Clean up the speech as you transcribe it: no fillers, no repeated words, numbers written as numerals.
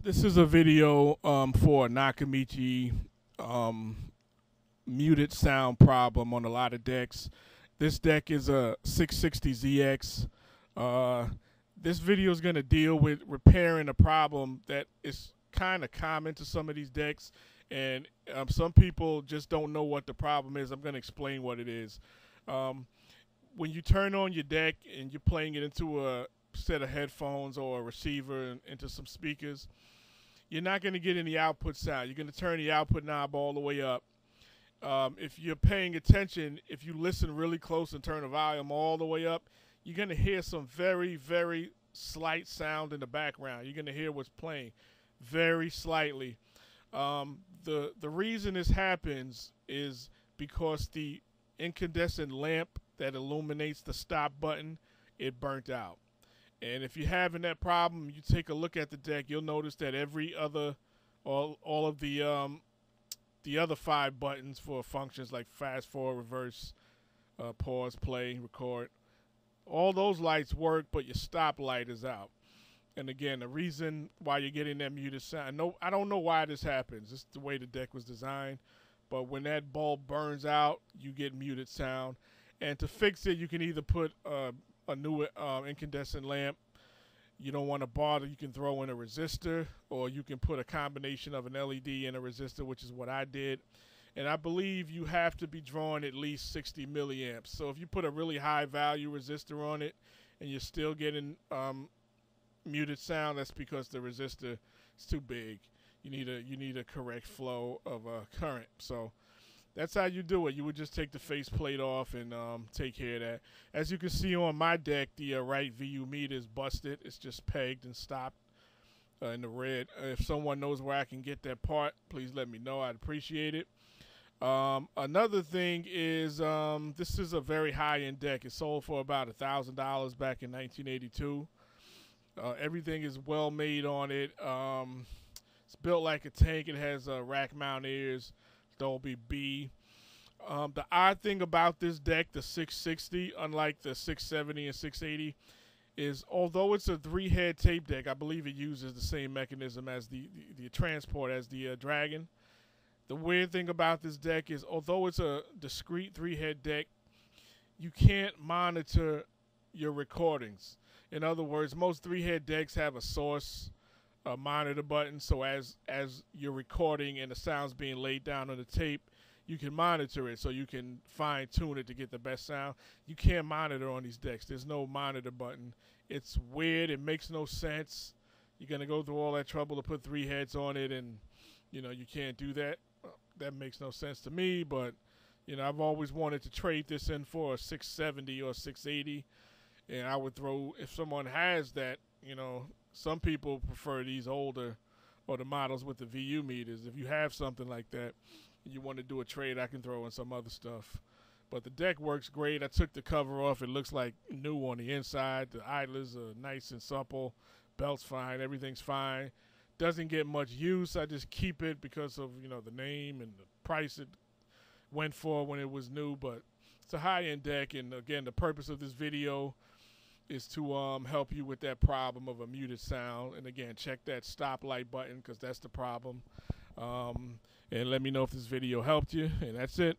This is a video for a nakamichi muted sound problem on a lot of decks. This deck is a 660ZX. This video is going to deal with repairing a problem that is kind of common to some of these decks, and some people just don't know what the problem is. I'm going to explain what it is. When you turn on your deck and you're playing it into a set of headphones or a receiver and into some speakers, you're not going to get any output sound. You're going to turn the output knob all the way up. If you're paying attention, if you listen really close and turn the volume all the way up, you're going to hear some very, very slight sound in the background. You're going to hear what's playing very slightly. The reason this happens is because the incandescent lamp that illuminates the stop button, it burnt out. And if you're having that problem, you take a look at the deck, you'll notice that every other, all of the other 5 buttons for functions like fast forward, reverse, pause, play, record, all those lights work, but your stop light is out. And again, the reason why you're getting that muted sound, I don't know why this happens. It's the way the deck was designed. But when that bulb burns out, you get muted sound. And to fix it, you can either put a new incandescent lamp. You don't want to bother, you can throw in a resistor, or you can put a combination of an LED and a resistor, which is what I did. And I believe you have to be drawing at least 60 milliamps. So if you put a really high value resistor on it and you're still getting muted sound, that's because the resistor is too big. You need a correct flow of current. So that's how you do it. You would just take the faceplate off and take care of that. As you can see on my deck, the right VU meter is busted. It's just pegged and stopped in the red. If someone knows where I can get that part, please let me know. I'd appreciate it. Another thing is this is a very high-end deck. It sold for about $1,000 back in 1982. Everything is well made on it. It's built like a tank. It has rack mount ears. Dolby B. The odd thing about this deck, the 660, unlike the 670 and 680, is although it's a 3-head tape deck, I believe it uses the same mechanism as the transport as the Dragon. The weird thing about this deck is although it's a discrete 3-head deck, you can't monitor your recordings. In other words, most 3-head decks have a source monitor button, so as you're recording and the sound's being laid down on the tape, you can monitor it, so you can fine tune it to get the best sound. You can't monitor on these decks. There's no monitor button. It's weird. It makes no sense. You're gonna go through all that trouble to put 3 heads on it, and you can't do that. That makes no sense to me. But I've always wanted to trade this in for a 670 or 680, and I would throw, if someone has that, some people prefer these older or the models with the VU meters. If you have something like that and you want to do a trade, I can throw in some other stuff. But the deck works great. I took the cover off. It looks like new on the inside. The idlers are nice and supple. Belt's fine. Everything's fine. Doesn't get much use. I just keep it because of the name and the price it went for when it was new. But it's a high-end deck, and again, the purpose of this video is to help you with that problem of a muted sound. And again, check that stop light button because that's the problem. And let me know if this video helped you. And that's it.